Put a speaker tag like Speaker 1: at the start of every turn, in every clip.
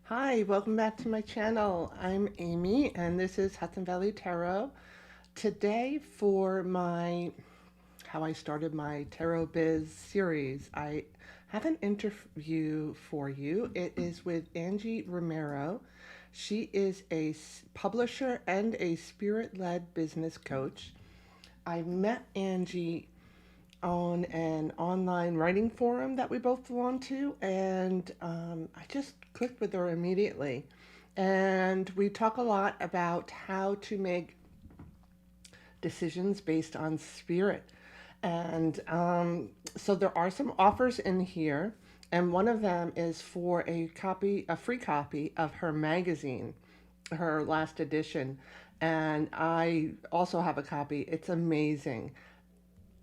Speaker 1: Hi, welcome back to my channel. I'm Amy and this is Hudson Valley Tarot. Today for my how I started my Tarot Biz series, I have an interview for you. It is with Angie Romero. She is a publisher and a spirit-led business coach. I met Angie on an online writing forum that we both belong to, and I just clicked with her immediately. And we talk a lot about how to make decisions based on spirit. And so there are some offers in here, and one of them is for a free copy of her magazine, her last edition. And I also have a copy. It's amazing.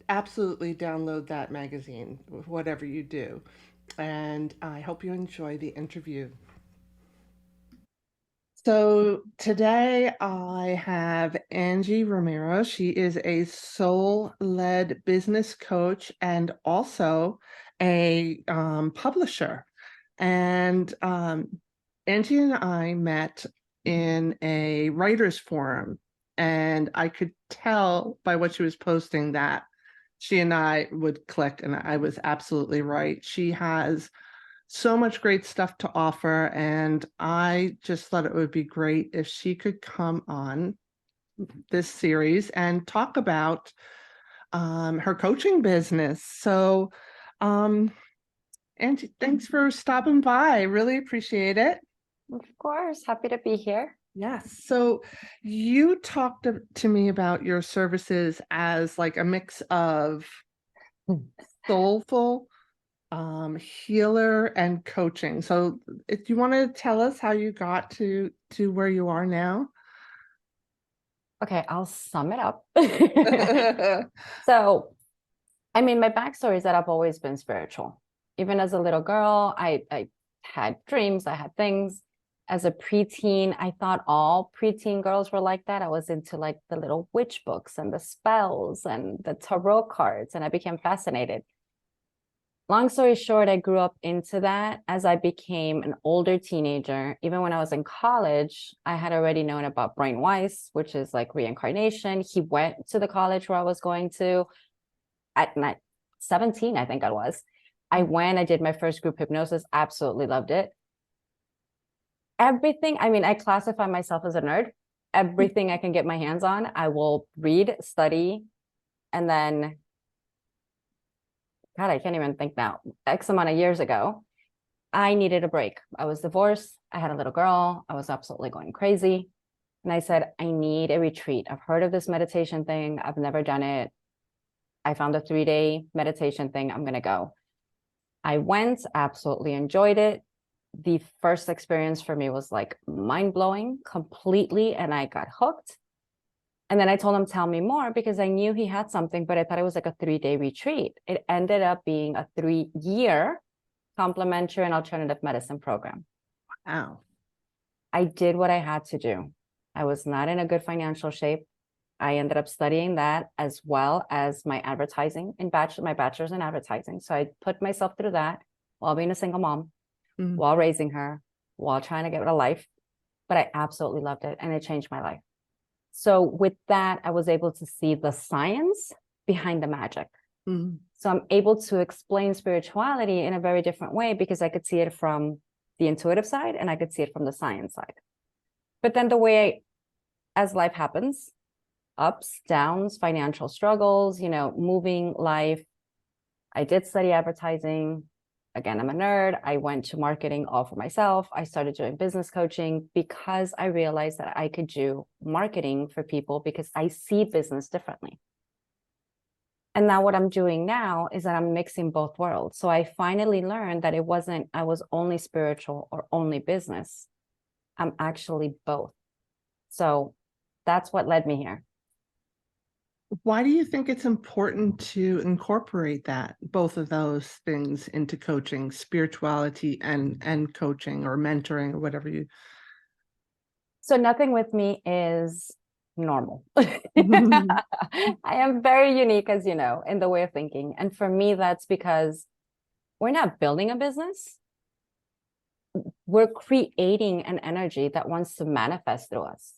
Speaker 1: Absolutely download that magazine, whatever you do. And I hope you enjoy the interview. So today I have Angie Romero. She is a soul-led business coach and also a publisher. And Angie and I met in a writer's forum, and I could tell by what she was posting that she and I would click, and I was absolutely right. She has so much great stuff to offer, and I just thought it would be great if she could come on this series and talk about her coaching business. So, um, Angie, thanks for stopping by. I really appreciate it.
Speaker 2: Of course, happy to be here.
Speaker 1: Yes. So you talked to me about your services as like a mix of soulful, healer and coaching. So if you want to tell us how you got to where you are now.
Speaker 2: Okay, I'll sum it up. So, my backstory is that I've always been spiritual. Even as a little girl, I had dreams, I had things. As a preteen, I thought all preteen girls were like that. I was into like the little witch books and the spells and the tarot cards, and I became fascinated. Long story short, I grew up into that. As I became an older teenager, even when I was in college, I had already known about Brian Weiss, which is like reincarnation. He went to the college where I was going to at 17, I think I was. I went, I did my first group hypnosis, absolutely loved it. Everything, I classify myself as a nerd. Everything I can get my hands on, I will read, study, and then God, I can't even think now. X amount of years ago, I needed a break. I was divorced. I had a little girl. I was absolutely going crazy. And I said, I need a retreat. I've heard of this meditation thing. I've never done it. I found a 3-day meditation thing. I'm going to go. I went, absolutely enjoyed it. The first experience for me was like mind blowing completely. And I got hooked. And then I told him, tell me more, because I knew he had something, but I thought it was like a 3-day retreat. It ended up being a 3-year complementary and alternative medicine program.
Speaker 1: Wow.
Speaker 2: I did what I had to do. I was not in a good financial shape. I ended up studying that as well as my advertising in my bachelor's in advertising. So I put myself through that while being a single mom,
Speaker 1: Mm.
Speaker 2: while raising her, while trying to get a life. But I absolutely loved it, and it changed my life. So with that, I was able to see the science behind the magic.
Speaker 1: Mm.
Speaker 2: So I'm able to explain spirituality in a very different way because I could see it from the intuitive side and I could see it from the science side. But then as life happens, ups, downs, financial struggles, moving life. I did study advertising. Again, I'm a nerd. I went to marketing all for myself. I started doing business coaching because I realized that I could do marketing for people because I see business differently. And now what I'm doing now is that I'm mixing both worlds. So I finally learned that I was only spiritual or only business. I'm actually both. So that's what led me here.
Speaker 1: Why do you think it's important to incorporate that, both of those things into coaching, spirituality and coaching or mentoring or whatever you
Speaker 2: So nothing with me is normal. I am very unique, as you know, in the way of thinking. And for me, that's because we're not building a business. we're creating an energy that wants to manifest through us.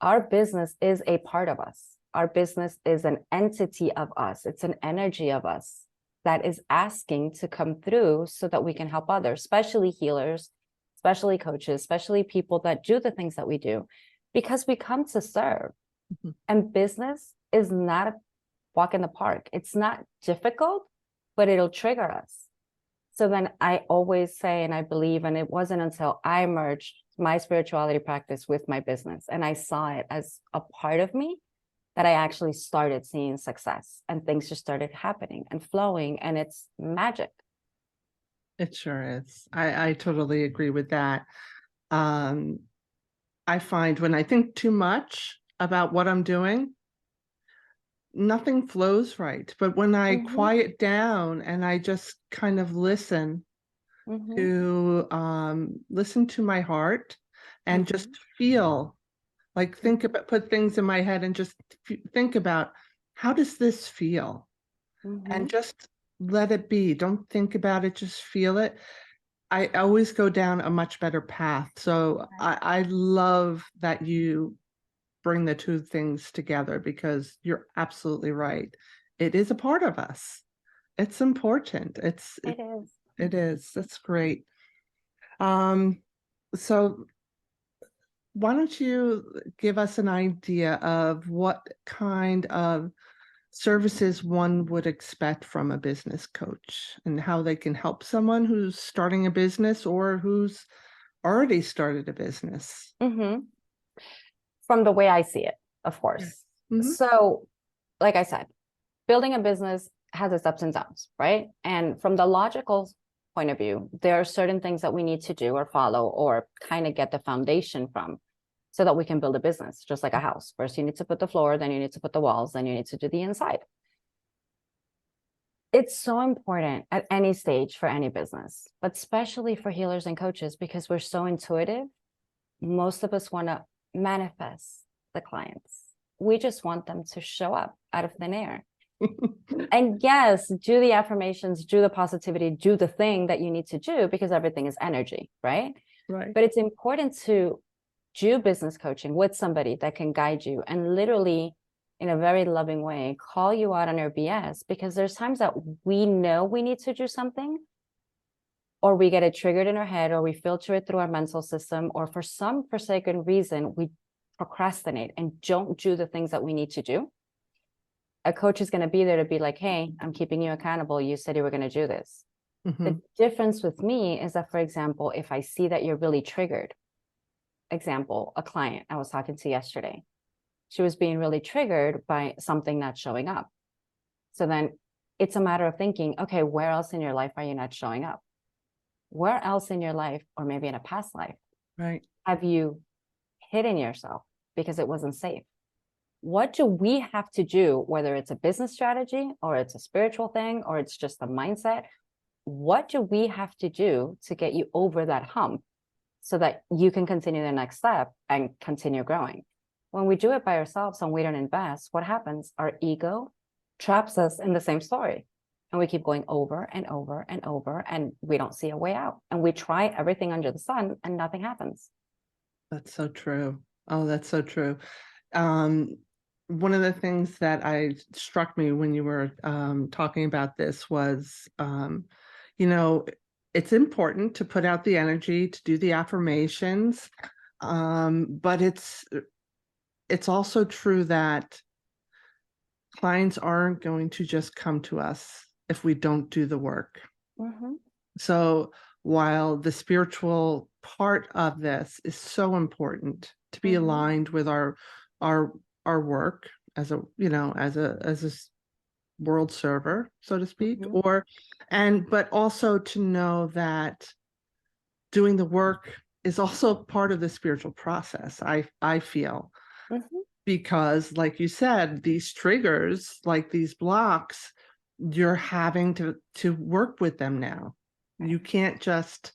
Speaker 2: Our business is a part of us. Our business is an entity of us. It's an energy of us that is asking to come through so that we can help others, especially healers, especially coaches, especially people that do the things that we do, because we come to serve.
Speaker 1: Mhm.
Speaker 2: And business is not a walk in the park. It's not difficult, but it'll trigger us. So then I always say, and I believe, and it wasn't until I merged my spirituality practice with my business and I saw it as a part of me that I actually started seeing success and things just started happening and flowing, and it's magic.
Speaker 1: It sure is. I totally agree with that. Um, I find when I think too much about what I'm doing, nothing flows right. But when I
Speaker 2: Mm-hmm,
Speaker 1: quiet down and I just kind of
Speaker 2: mm-hmm,
Speaker 1: to listen to my heart and just
Speaker 2: mm-hmm,
Speaker 1: feel, like think
Speaker 2: mm-hmm,
Speaker 1: about, put things in my head and just think about, how does this feel?
Speaker 2: mm-hmm.
Speaker 1: And just let it be. Don't think about it, just feel it. I always go down a much better path. So I love that you bring the two things together, because you're absolutely right. It is a part of us. It's important.
Speaker 2: It is.
Speaker 1: It is. That's great. Um, so why don't you give us an idea of what kind of services one would expect from a business coach and how they can help someone who's starting a business or who's already started a business?
Speaker 2: Mm-hmm. From the way I see it, of
Speaker 1: Yeah.
Speaker 2: course.
Speaker 1: Mm-hmm.
Speaker 2: So, like I said, building a business has its ups and downs, right? And from the logical point of view, there are certain things that we need to do or follow or kind of get the foundation from so that we can build a business, just like a house. First, you need to put the floor, then you need to put the walls, then you need to do the inside. It's so important at any stage for any business, but especially for healers and coaches because we're so intuitive. Most of us want to manifest the clients. We just want them to show up out of thin air. And yes, do the affirmations, do the positivity, do the thing that you need to do because everything is energy, right?
Speaker 1: Right.
Speaker 2: But it's important to do business coaching with somebody that can guide you and literally, in a very loving way, call you out on your BS, because there's times that we know we need to do something, or we get it triggered in our head, or we filter it through our mental system, or for some forsaken reason, we procrastinate and don't do the things that we need to do. A coach is going to be there to be like, hey, I'm keeping you accountable. You said you were going to do this.
Speaker 1: Mm-hmm.
Speaker 2: The difference with me is that, for example, if I see that you're really triggered, example, a client I was talking to yesterday, she was being really triggered by something not showing up. So then it's a matter of thinking, okay, where else in your life are you not showing up? Where else in your life, or maybe in a past life,
Speaker 1: Right.
Speaker 2: have you hidden yourself because it wasn't safe? What do we have to do, whether it's a business strategy or it's a spiritual thing or it's just a mindset? What do we have to do to get you over that hump so that you can continue the next step and continue growing? When we do it by ourselves and we don't invest, what happens? Our ego traps us in the same story. And we keep going over and over and over, and we don't see a way out. And we try everything under the sun and nothing happens.
Speaker 1: That's so true. Oh, that's so true. Um, One of the things that I struck me when you were talking about this was, you know, it's important to put out the energy, to do the affirmations, but it's also true that clients aren't going to just come to us if we don't do the work.
Speaker 2: Mm-hmm.
Speaker 1: So while the spiritual part of this is so important to be
Speaker 2: Mm-hmm.
Speaker 1: aligned with our our work as a, world server, so to speak,
Speaker 2: Mm-hmm.
Speaker 1: or and but also to know that doing the work is also part of the spiritual process. I feel,
Speaker 2: Mm-hmm.
Speaker 1: because like you said, these triggers, like these blocks, you're having to work with them now. You
Speaker 2: Right.
Speaker 1: can't just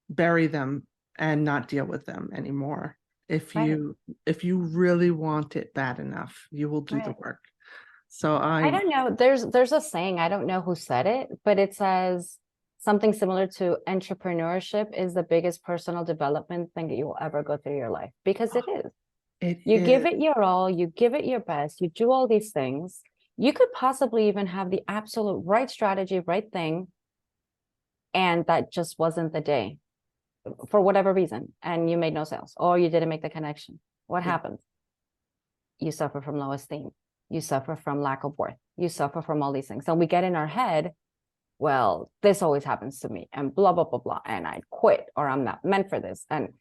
Speaker 1: bury them and not deal with them anymore. if
Speaker 2: Right.
Speaker 1: you if you really want it bad enough, you will do the
Speaker 2: Right.
Speaker 1: work. So
Speaker 2: I
Speaker 1: I
Speaker 2: don't know. There's a saying, I don't know who said it, but it says something similar to entrepreneurship is the biggest personal development thing that you will ever go through your life, because it is.
Speaker 1: It
Speaker 2: You give
Speaker 1: is.
Speaker 2: it your all, you give it your best, you do all these things. You could possibly even have the absolute right strategy, right thing, and that just wasn't the day for whatever reason, and you made no sales or you didn't make the connection. What
Speaker 1: Yeah.
Speaker 2: happens? You suffer from low esteem. You suffer from lack of worth. You suffer from all these things. And we get in our head, well, this always happens to me, and blah, blah, blah, blah, and I quit, or I'm not meant for this. And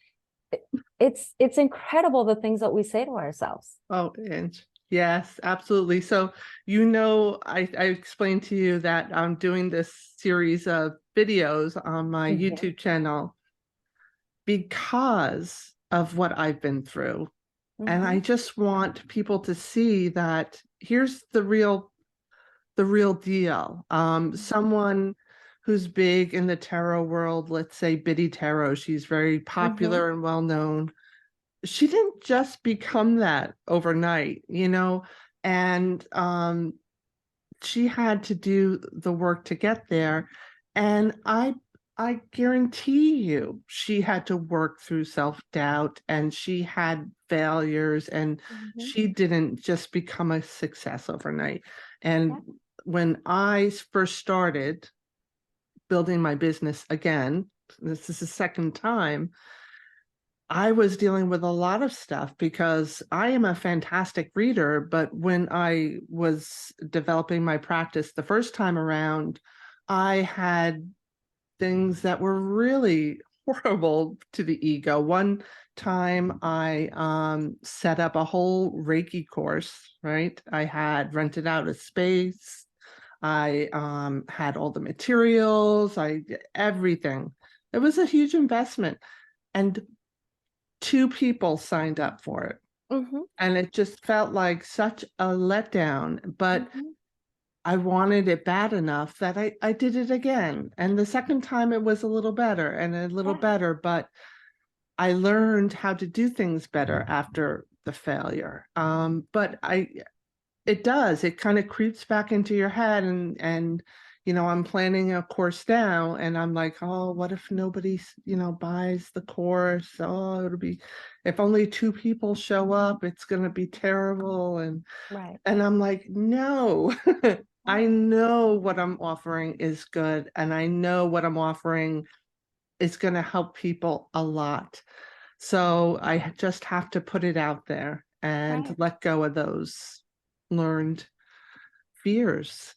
Speaker 2: it's incredible the things that we say to ourselves.
Speaker 1: Oh, and yes, absolutely. So, I explained to you that I'm doing this series of videos on my YouTube channel because of what I've been through. And I just want people to see that here's the real deal. Someone who's big in the tarot world, let's say Biddy Tarot, she's very popular and well known. She didn't just become that overnight, and she had to do the work to get there. And I guarantee you she had to work through self-doubt, and she had failures, and she didn't just become a success overnight. And when I first started building my business again, this is the second time, I was dealing with a lot of stuff because I am a fantastic reader, but when I was developing my practice the first time around, I had things that were really horrible to the ego. One time I set up a whole Reiki course, right? I had rented out a space. I had all the materials, everything. It was a huge investment. And 2 people signed up for it. And it just felt like such a letdown, but I wanted it bad enough that I did it again. And the second time it was a little better and a little better, but I learned how to do things better after the failure. But it kind of creeps back into your head, and I'm planning a course now, and I'm like, oh, what if nobody buys the course? Oh, it'll be, if only 2 people show up, it's going to be terrible. And I'm like, no. I know what I'm offering is good, and I know what I'm offering is going to help people a lot. So I just have to put it out there and let go of those learned fears.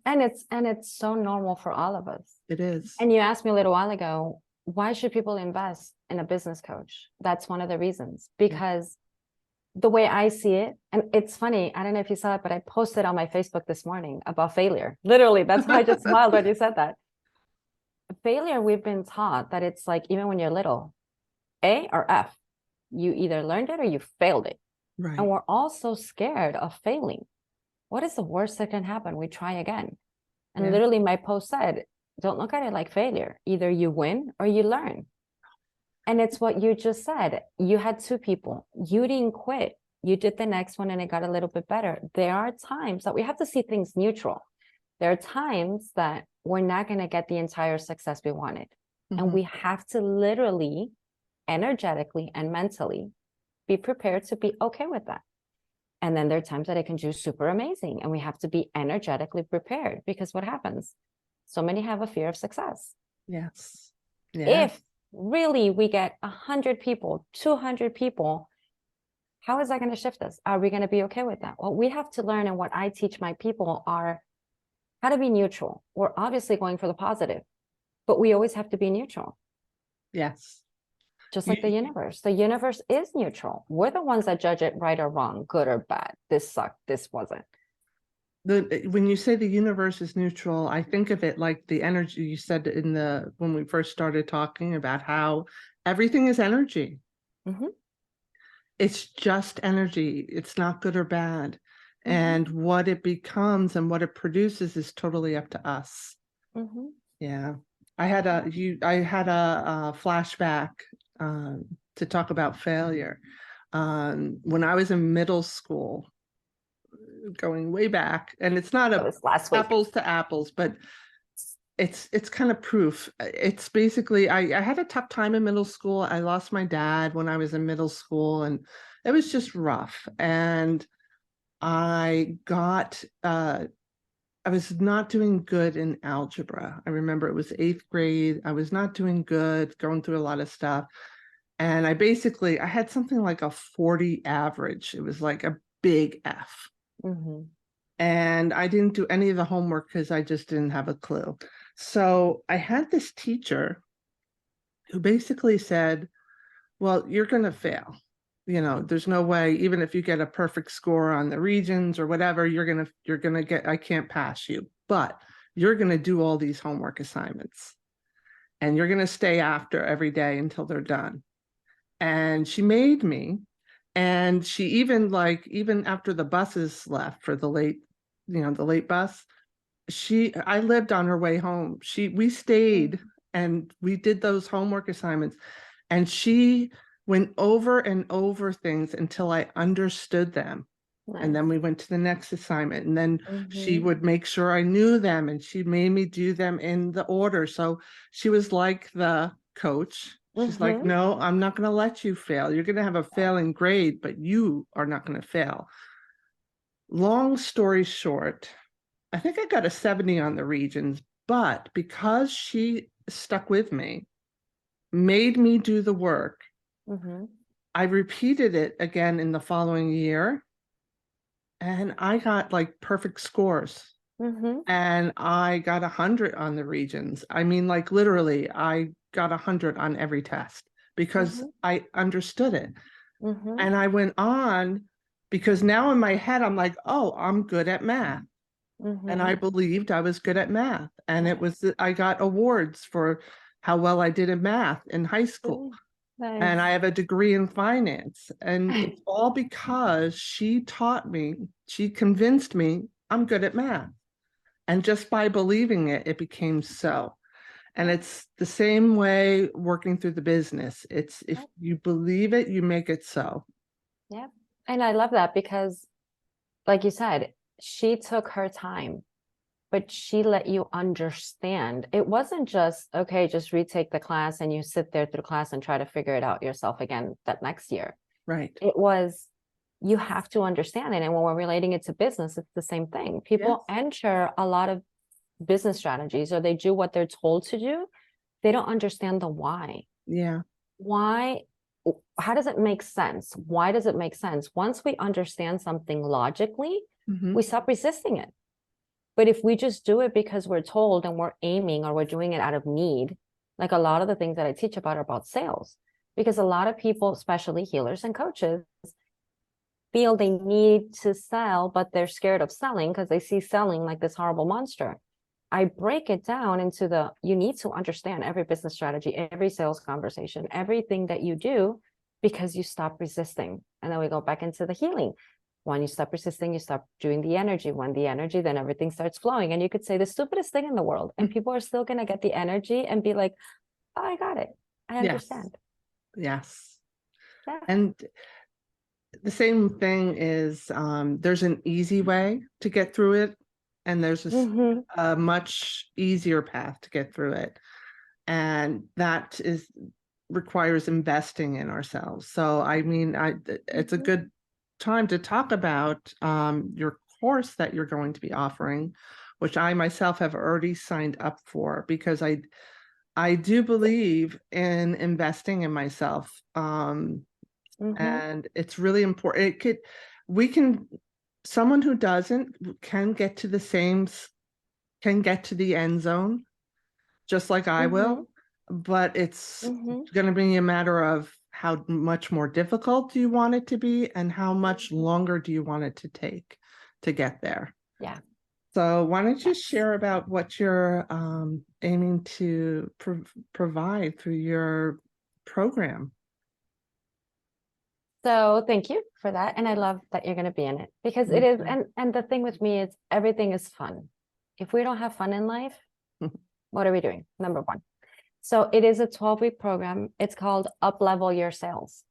Speaker 2: And it's so normal for all of us.
Speaker 1: It is.
Speaker 2: And you asked me a little while ago, why should people invest in a business coach? That's one of the reasons, because the way I see it, and it's funny, I don't know if you saw it, but I posted on my Facebook this morning about failure. Literally, that's why I just smiled when you said that. Failure, we've been taught that it's like, even when you're little, A or F, you either learned it or you failed it.
Speaker 1: Right.
Speaker 2: And we're all so scared of failing. What is the worst that can happen? We try again. And literally my post said, don't look at it like failure. Either you win or you learn. And it's what you just said. You had 2 people. You didn't quit. You did the next one and it got a little bit better. There are times that we have to see things neutral. There are times that we're not going to get the entire success we wanted. And we have to literally, energetically and mentally be prepared to be okay with that. And then there are times that it can do super amazing. And we have to be energetically prepared, because what happens? So many have a fear of success.
Speaker 1: Yes.
Speaker 2: If really we get 100 people, 200 people, how is that going to shift us? Are we going to be okay with that? Well, we have to learn, and what I teach my people are how to be neutral. We're obviously going for the positive, but we always have to be neutral.
Speaker 1: Yes.
Speaker 2: Just like the universe. The universe is neutral. We're the ones that judge it right or wrong, good or bad. This sucked, this wasn't.
Speaker 1: When you say the universe is neutral, I think of it like the energy you said when we first started talking about how everything is energy. It's just energy. It's not good or bad. And what it becomes and what it produces is totally up to us. Yeah. I had a flashback to talk about failure. When I was in middle school, going way back, and it's not
Speaker 2: That was last week.
Speaker 1: apples to apples, but it's kind of proof. It's basically I had a tough time in middle school. I lost my dad when I was in middle school, and it was just rough. And I got I was not doing good in algebra. I remember it was eighth grade. I was not doing good, going through a lot of stuff. And I had something like a 40 average. It was like a big F.
Speaker 2: Mm-hmm.
Speaker 1: And I didn't do any of the homework because I just didn't have a clue. So I had this teacher who basically said, well, you're going to fail. There's no way, even if you get a perfect score on the regions or whatever, you're going to get, I can't pass you, but you're going to do all these homework assignments and you're going to stay after every day until they're done. And she made me, and she even after the buses left for the late bus, I lived on her way home. We stayed and we did those homework assignments, and she went over and over things until I understood them. And then
Speaker 2: Nice.
Speaker 1: we went to the next assignment, and then she
Speaker 2: Mm-hmm.
Speaker 1: would make sure I knew them, and she made me do them in the order. So she was like the coach. She's like,
Speaker 2: Mm-hmm.
Speaker 1: no, I'm not going to let you fail. You're going to have a failing grade, but you are not going to fail. Long story short, I think I got a 70 on the regions, but because she stuck with me, made me do the work,
Speaker 2: Mm-hmm.
Speaker 1: I repeated it again in the following year, and I got like perfect scores.
Speaker 2: Mm-hmm.
Speaker 1: And I got 100 on the regions. I mean, like literally, I got 100 on every test because
Speaker 2: Mm-hmm.
Speaker 1: I understood it.
Speaker 2: Mm-hmm.
Speaker 1: And I went on because now in my head, I'm like, oh, I'm good at math. And
Speaker 2: Mm-hmm.
Speaker 1: I believed I was good at math. And
Speaker 2: Nice.
Speaker 1: I got awards for how well I did in math in high school. And I
Speaker 2: Nice.
Speaker 1: have a degree in finance. And it's all because she taught me, she convinced me I'm good at math. And just by believing it, it became so. And
Speaker 2: Yep.
Speaker 1: it's the same way working through the business. It's if
Speaker 2: Yep.
Speaker 1: you believe it, you make it so.
Speaker 2: Yep. And I love that because, like you said, she took her time, but she let you understand. It wasn't just, okay, just retake the class and you sit there through class and try to figure it out yourself again that next year.
Speaker 1: Right.
Speaker 2: It was, you have to understand it. And when we're relating it to business, it's the same thing.
Speaker 1: Yes.
Speaker 2: People enter a lot of business strategies or they do what they're told to do. They don't understand the why.
Speaker 1: Yeah.
Speaker 2: Why? How does it make sense? Why does it make sense? Once we understand something logically,
Speaker 1: Hmm.
Speaker 2: we stop resisting it. But if we just do it because we're told and we're aiming or we're doing it out of need, like a lot of the things that I teach about are about sales, because a lot of people, especially healers and coaches, feel they need to sell, but they're scared of selling because they see selling like this horrible monster. I break it down into you need to understand every business strategy, every sales conversation, everything that you do, because you stop resisting. And then we go back into the healing. When you stop resisting, you stop doing the energy. When the energy, then everything starts flowing. And you could say the stupidest thing in the world, and people are still going to get the energy and be like, oh, I got it. I
Speaker 1: Yes.
Speaker 2: understand.
Speaker 1: Yes.
Speaker 2: Yeah.
Speaker 1: And the same thing is there's an easy way to get through it, and there's
Speaker 2: Mm-hmm.
Speaker 1: a much easier path to get through it. And that requires investing in ourselves. So, I mean, it's a
Speaker 2: Mm-hmm.
Speaker 1: good time to talk about your course that you're going to be offering, which I myself have already signed up for because I do believe in investing in myself.
Speaker 2: Mm-hmm.
Speaker 1: And it's really important. We can, someone who doesn't can get to can get to the end zone just like I
Speaker 2: Mm-hmm.
Speaker 1: will, but it's
Speaker 2: Mm-hmm.
Speaker 1: going to be a matter of how much more difficult do you want it to be and how much
Speaker 2: Mm-hmm.
Speaker 1: longer do you want it to take to get there.
Speaker 2: Yeah.
Speaker 1: So why don't you
Speaker 2: Yes.
Speaker 1: share about what you're aiming to provide through your program?
Speaker 2: So thank you for that. And I love that you're going to be in it because it
Speaker 1: Me
Speaker 2: is,
Speaker 1: too.
Speaker 2: and the thing with me is everything is fun. If we don't have fun in life, what are we doing? Number one. So it is a 12-week program. It's called Up Level Your Sales.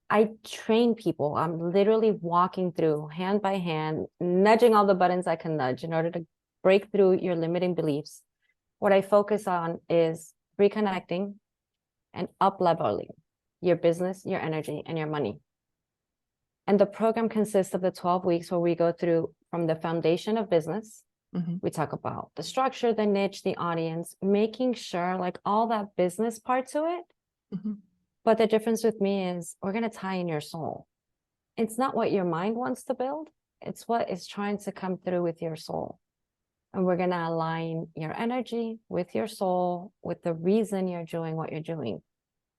Speaker 2: I train people. I'm literally walking through hand by hand, nudging all the buttons I can nudge in order to break through your limiting beliefs, What I focus on is reconnecting and up-leveling your business, your energy, and your money. And the program consists of the 12 weeks where we go through from the foundation of business.
Speaker 1: Mm-hmm.
Speaker 2: We talk about the structure, the niche, the audience, making sure like all that business part to it.
Speaker 1: Mm-hmm.
Speaker 2: But the difference with me is we're going to tie in your soul. It's not what your mind wants to build. It's what is trying to come through with your soul. And we're going to align your energy with your soul, with the reason you're doing what you're doing.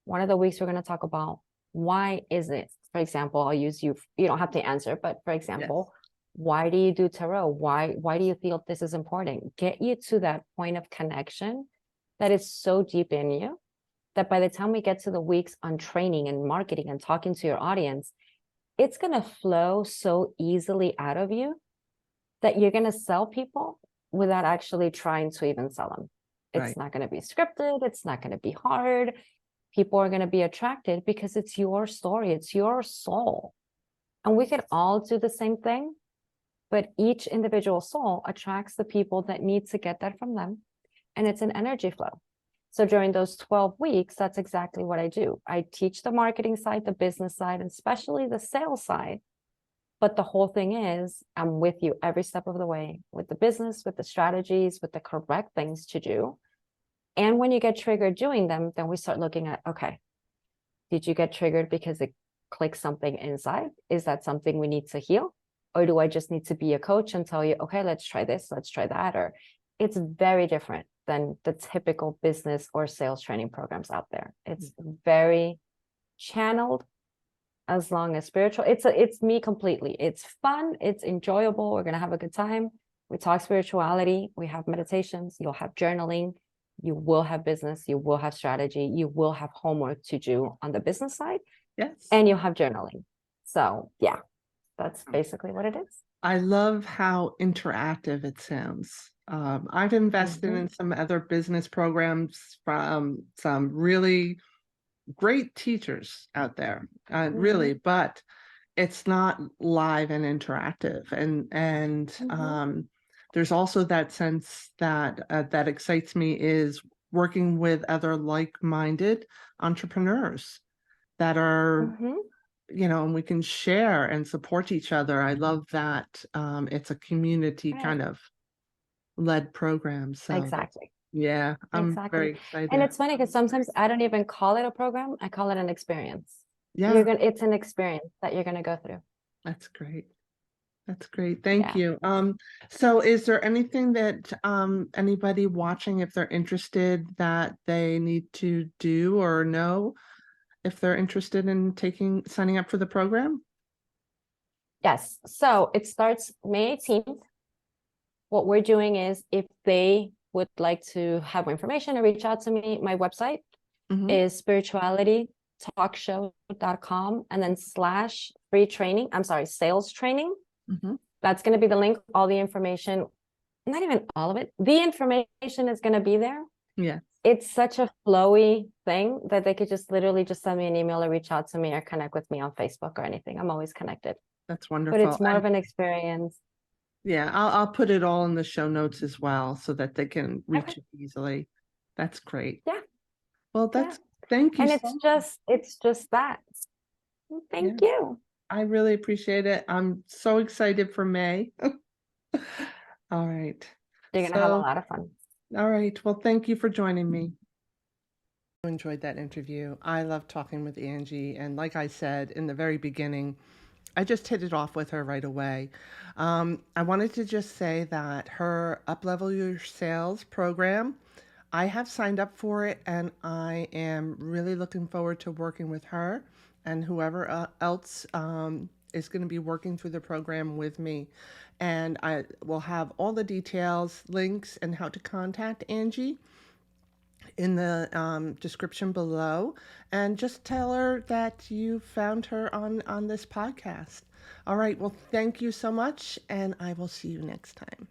Speaker 2: One of the weeks we're going to talk about why is it, for example, I'll use you, you don't have to answer, but for example,
Speaker 1: Yes.
Speaker 2: why do you do tarot? Why do you feel this is important? Get you to that point of connection that is so deep in you that by the time we get to the weeks on training and marketing and talking to your audience, it's going to flow so easily out of you that you're going to sell people without actually trying to even sell them. It's
Speaker 1: Right.
Speaker 2: not going to be scripted. It's not going to be hard. People are going to be attracted because it's your story. It's your soul. And we can all do the same thing, but each individual soul attracts the people that need to get that from them. And it's an energy flow. So during those 12 weeks, that's exactly what I do. I teach the marketing side, the business side, and especially the sales side. But the whole thing is, I'm with you every step of the way with the business, with the strategies, with the correct things to do. And when you get triggered doing them, then we start looking at, okay, did you get triggered because it clicked something inside? Is that something we need to heal? Or do I just need to be a coach and tell you, okay, let's try this, let's try that? Or it's very different than the typical business or sales training programs out there. It's very channeled, as long as spiritual. It's me completely. It's fun, it's enjoyable. We're gonna have a good time. We talk spirituality, we have meditations, you'll have journaling, you will have business, you will have strategy, you will have homework to do on the business side,
Speaker 1: Yes.
Speaker 2: and you'll have journaling. So yeah, that's basically what it is.
Speaker 1: I love how interactive it sounds. I've invested
Speaker 2: Mm-hmm.
Speaker 1: in some other business programs from some really great teachers out there,
Speaker 2: Mm-hmm.
Speaker 1: really, but it's not live and interactive. And
Speaker 2: Mm-hmm.
Speaker 1: there's also that sense that that excites me is working with other like-minded entrepreneurs that are,
Speaker 2: Mm-hmm.
Speaker 1: and we can share and support each other. I love that it's a community
Speaker 2: Right.
Speaker 1: kind of led program. So
Speaker 2: Exactly.
Speaker 1: yeah, I'm
Speaker 2: Exactly.
Speaker 1: very
Speaker 2: And
Speaker 1: excited.
Speaker 2: it's funny because sometimes I don't even call it a program. I call it an experience.
Speaker 1: Yeah,
Speaker 2: It's an experience that you're gonna go through.
Speaker 1: that's great. That's great. Thank
Speaker 2: Yeah.
Speaker 1: you. So is there anything that anybody watching, if they're interested, that they need to do or know if they're interested in signing up for the program?
Speaker 2: Yes. So it starts May 18th. What we're doing is if they would like to have more information or reach out to me, my website
Speaker 1: Mm-hmm.
Speaker 2: is spiritualitytalkshow.com and then slash free training. I'm sorry, sales training.
Speaker 1: Mm-hmm.
Speaker 2: That's going to be the link, all the information, not even all of it. The information is going to be there.
Speaker 1: Yeah,
Speaker 2: It's such a flowy thing that they could just literally just send me an email or reach out to me or connect with me on Facebook or anything. I'm always connected,
Speaker 1: that's
Speaker 2: but it's
Speaker 1: wonderful.
Speaker 2: more
Speaker 1: And
Speaker 2: of an experience.
Speaker 1: yeah, I'll put it all in the show notes as well so that they can
Speaker 2: Okay.
Speaker 1: reach it easily. That's great.
Speaker 2: Yeah.
Speaker 1: Well,
Speaker 2: Yeah.
Speaker 1: thank you
Speaker 2: And
Speaker 1: so
Speaker 2: it's just that.
Speaker 1: Yeah,
Speaker 2: Thank you.
Speaker 1: I really appreciate it. I'm so excited for May. All right.
Speaker 2: You're gonna have a
Speaker 1: So,
Speaker 2: lot of fun.
Speaker 1: all right. Well, thank you for joining me. I enjoyed that interview. I love talking with Angie. And like I said in the very beginning, I just hit it off with her right away. I wanted to just say that her Uplevel Your Sales program, I have signed up for it and I am really looking forward to working with her and whoever else is going to be working through the program with me. And I will have all the details, links, and how to contact Angie in the description below, and just tell her that you found her on this podcast. All right, well, thank you so much, and I will see you next time.